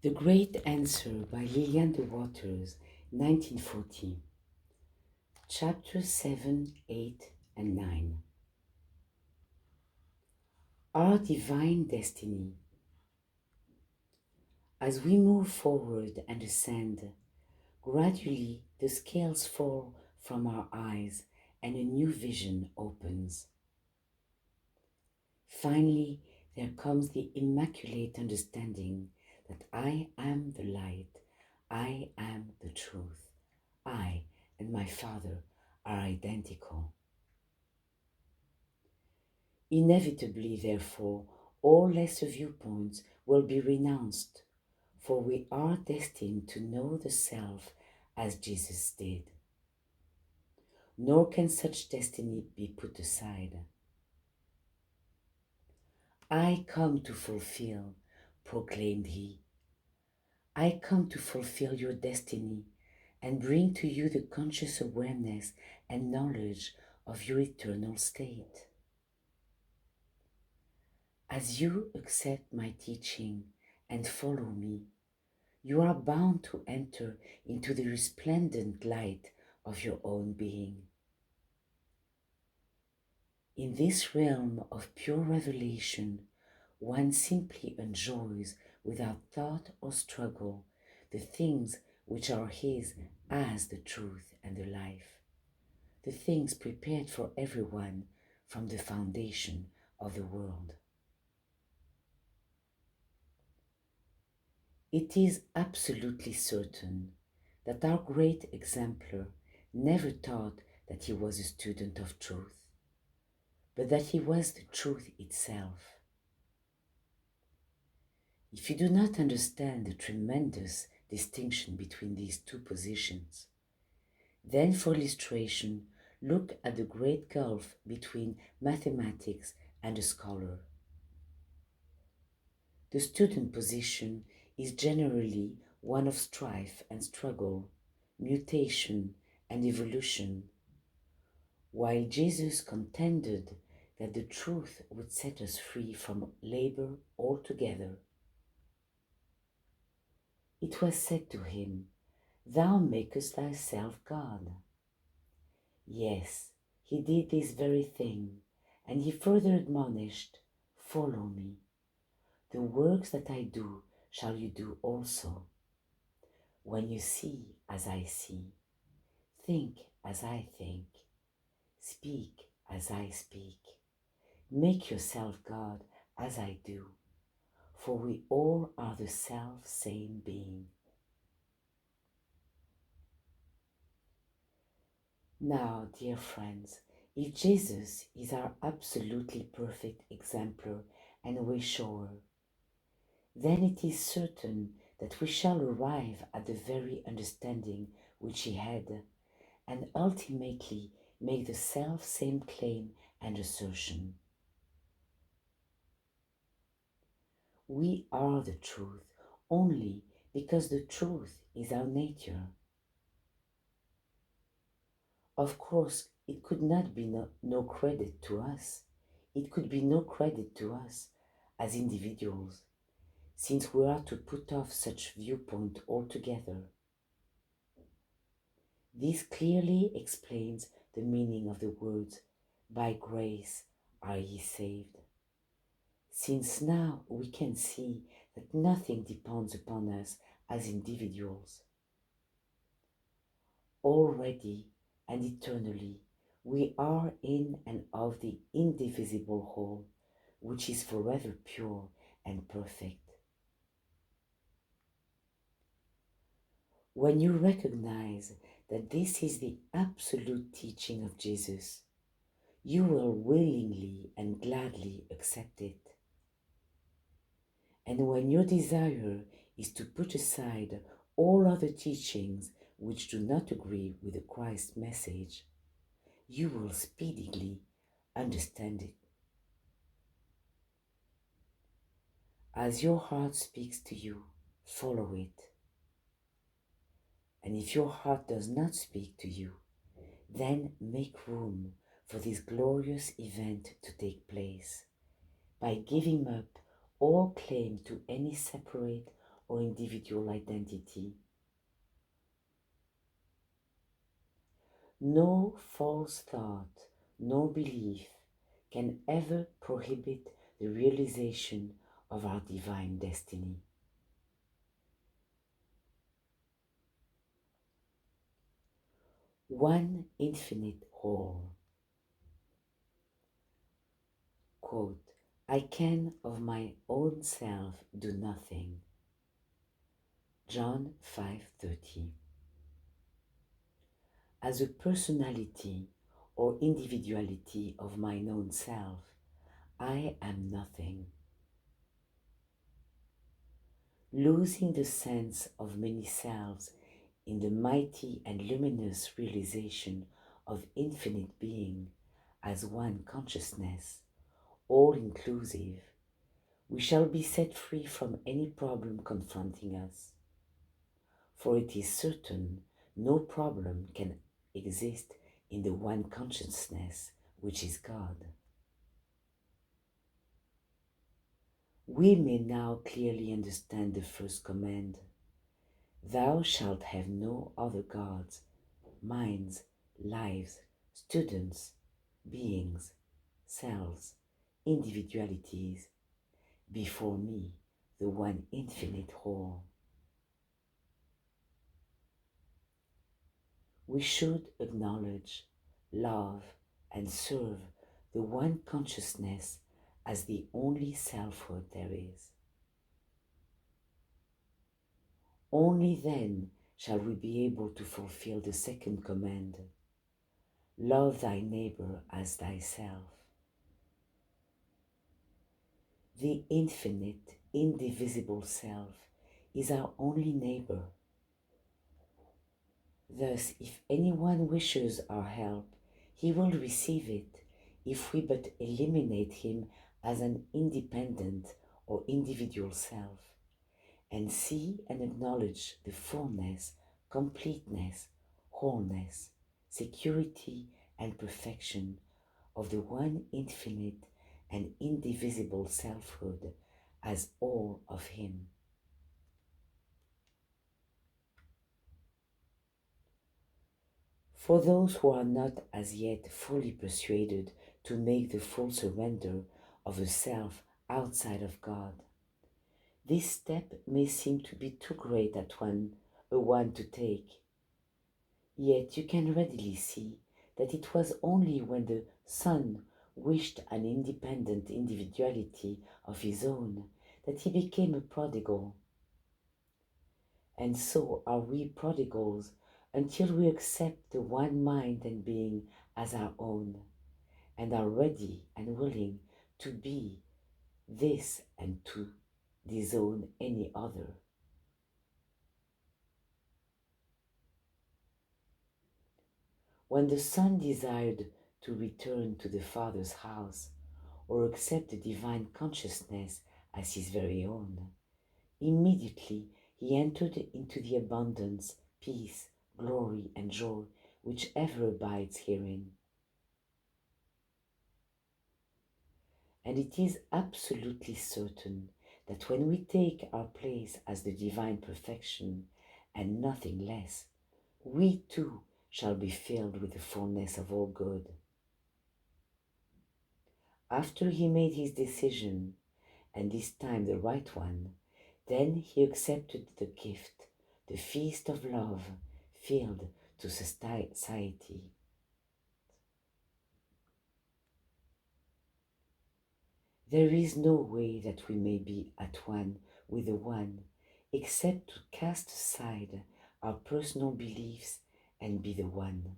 The Great Answer by Lillian de Waters, 1940. Chapters 7, 8, and 9. Our Divine Destiny. As we move forward and ascend, gradually the scales fall from our eyes and a new vision opens. Finally, there comes the immaculate understanding that I am the light, I am the truth. I and my Father are identical. Inevitably, therefore, all lesser viewpoints will be renounced, for we are destined to know the Self as Jesus did. Nor can such destiny be put aside. I come to fulfill, proclaimed he. I come to fulfill your destiny and bring to you the conscious awareness and knowledge of your eternal state. As you accept my teaching and follow me, you are bound to enter into the resplendent light of your own being. In this realm of pure revelation, one simply enjoys without thought or struggle the things which are his as the truth and the life, the things prepared for everyone from the foundation of the world. It is absolutely certain that our great exemplar never thought that he was a student of truth, but that he was the truth itself. If you do not understand the tremendous distinction between these two positions, then for illustration, look at the great gulf between mathematics and a scholar. The student position is generally one of strife and struggle, mutation and evolution, while Jesus contended that the truth would set us free from labor altogether. It was said to him, "Thou makest thyself God." Yes, he did this very thing, and he further admonished, "Follow me. The works that I do shall you do also. When you see as I see, think as I think, speak as I speak, make yourself God as I do, for we all are the self-same being." Now, dear friends, if Jesus is our absolutely perfect exemplar and way shower, then it is certain that we shall arrive at the very understanding which he had, and ultimately make the self-same claim and assertion. We are the truth only because the truth is our nature. Of course, it could not be no credit to us. It could be no credit to us as individuals, since we are to put off such viewpoint altogether. This clearly explains the meaning of the words, "By grace are ye saved," since now we can see that nothing depends upon us as individuals. Already and eternally, we are in and of the indivisible whole, which is forever pure and perfect. When you recognize that this is the absolute teaching of Jesus, you will willingly and gladly accept it. And when your desire is to put aside all other teachings which do not agree with the Christ message, you will speedily understand it. As your heart speaks to you, follow it. And if your heart does not speak to you, then make room for this glorious event to take place by giving up all claim to any separate or individual identity. No false thought, no belief can ever prohibit the realization of our divine destiny. One infinite whole. Quote, I can of my own self do nothing. John 5:30. As a personality or individuality of mine own self, I am nothing. Losing the sense of many selves in the mighty and luminous realization of infinite being as one consciousness, all inclusive, we shall be set free from any problem confronting us. For it is certain no problem can exist in the one consciousness which is God. We may now clearly understand the first command. Thou shalt have no other gods, minds, lives, students, beings, selves, individualities, before me, the one infinite whole. We should acknowledge, love, and serve the one consciousness as the only selfhood there is. Only then shall we be able to fulfill the second command, love thy neighbor as thyself. The infinite, indivisible self is our only neighbor. Thus, if anyone wishes our help, he will receive it if we but eliminate him as an independent or individual self and see and acknowledge the fullness, completeness, wholeness, security, and perfection of the one infinite and indivisible selfhood as all of him. For those who are not as yet fully persuaded to make the full surrender of a self outside of God, this step may seem to be too great a one to take. Yet you can readily see that it was only when the Son wished an independent individuality of his own that he became a prodigal. And so are we prodigals until we accept the one mind and being as our own, and are ready and willing to be this and to disown any other. When the Son desired to return to the Father's house or accept the divine consciousness as his very own, immediately he entered into the abundance, peace, glory, and joy which ever abides herein. And it is absolutely certain that when we take our place as the divine perfection and nothing less, we too shall be filled with the fullness of all good. After he made his decision, and this time the right one, then he accepted the gift, the feast of love filled to society. There is no way that we may be at one with the One except to cast aside our personal beliefs and be the One.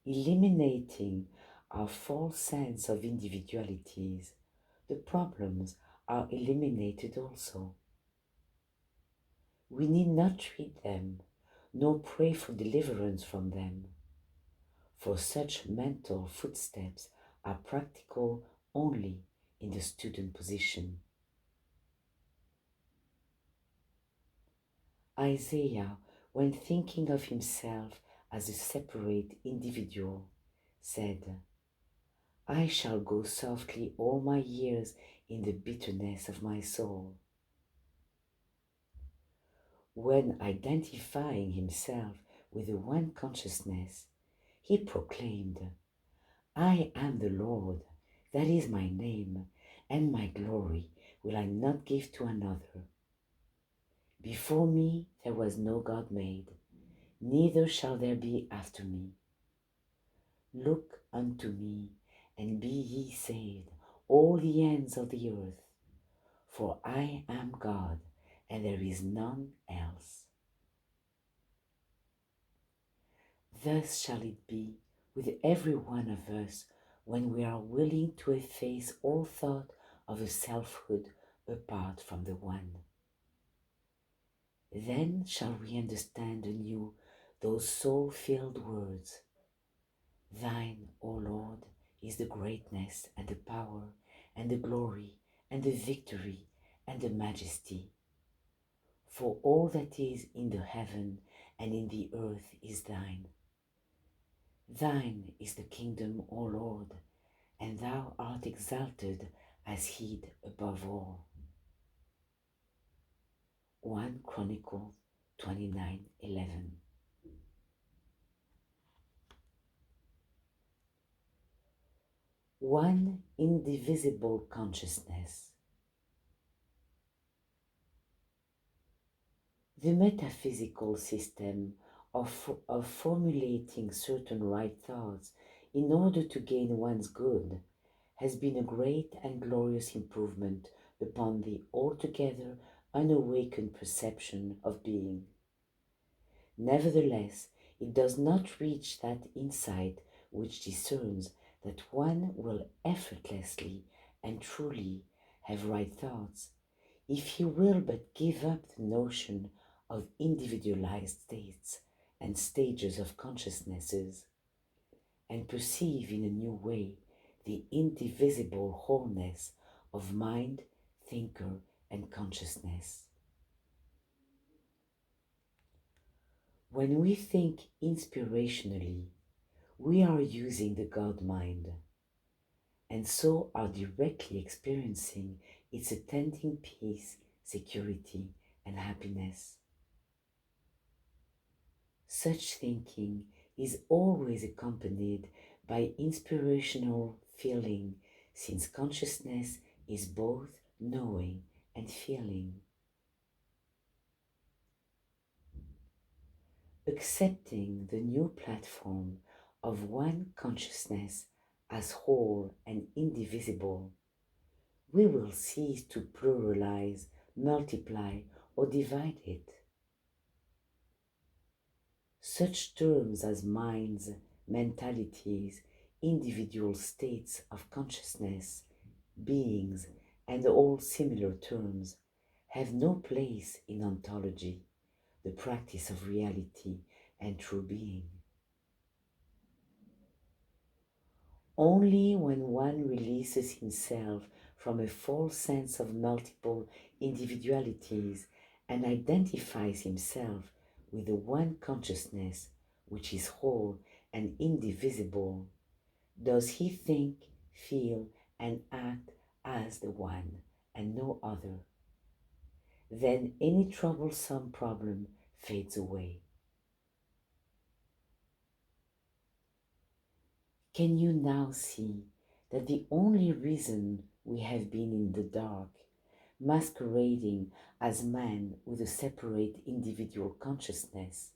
Eliminating our false sense of individualities, the problems are eliminated also. We need not treat them, nor pray for deliverance from them, for such mental footsteps are practical only in the student position. Isaiah, when thinking of himself as a separate individual, said, I shall go softly all my years in the bitterness of my soul. When identifying himself with the one consciousness, he proclaimed, I am the Lord, that is my name, and my glory will I not give to another. Before me there was no God made, neither shall there be after me. Look unto me, and be ye saved, all the ends of the earth, for I am God, and there is none else. Thus shall it be with every one of us when we are willing to efface all thought of a selfhood apart from the One. Then shall we understand anew those soul-filled words. Thine, O Lord, is the greatness and the power and the glory and the victory and the majesty. For all that is in the heaven and in the earth is thine. Thine is the kingdom, O Lord, and thou art exalted as head above all. 1 Chronicles 29:11. One indivisible consciousness. The metaphysical system of formulating certain right thoughts in order to gain one's good has been a great and glorious improvement upon the altogether unawakened perception of being. Nevertheless, it does not reach that insight which discerns that one will effortlessly and truly have right thoughts if he will but give up the notion of individualized states and stages of consciousnesses and perceive in a new way the indivisible wholeness of mind, thinker, and consciousness. When we think inspirationally, we are using the God mind, and so are directly experiencing its attending peace, security, and happiness. Such thinking is always accompanied by inspirational feeling, since consciousness is both knowing and feeling. Accepting the new platform of one consciousness as whole and indivisible, we will cease to pluralize, multiply, or divide it. Such terms as minds, mentalities, individual states of consciousness, beings, and all similar terms have no place in ontology, the practice of reality and true being. Only when one releases himself from a false sense of multiple individualities and identifies himself with the one consciousness which is whole and indivisible, does he think, feel, and act as the one and no other. Then any troublesome problem fades away. Can you now see that the only reason we have been in the dark, masquerading as man with a separate individual consciousness,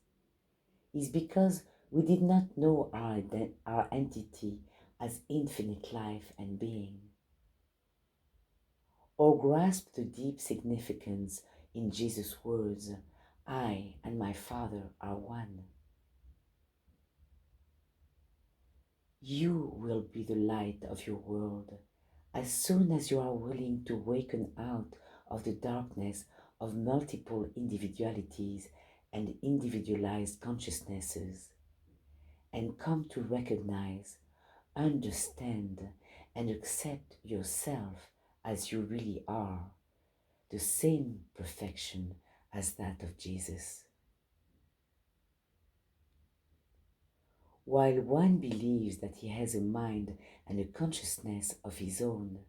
is because we did not know our entity as infinite life and being, or grasp the deep significance in Jesus' words, I and my Father are one. You will be the light of your world as soon as you are willing to waken out of the darkness of multiple individualities and individualized consciousnesses and come to recognize, understand, and accept yourself as you really are, the same perfection as that of Jesus. While one believes that he has a mind and a consciousness of his own,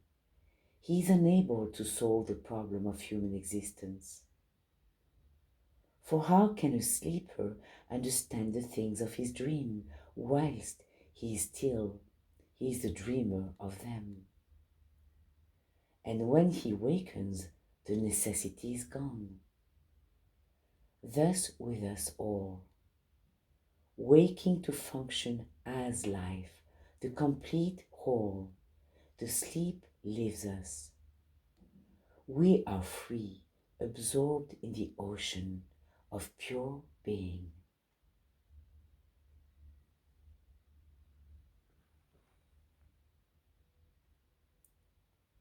he is unable to solve the problem of human existence. For how can a sleeper understand the things of his dream whilst he is the dreamer of them? And when he wakens, the necessity is gone. Thus with us all, waking to function as life, the complete whole, the sleep leaves us. We are free, absorbed in the ocean of pure being.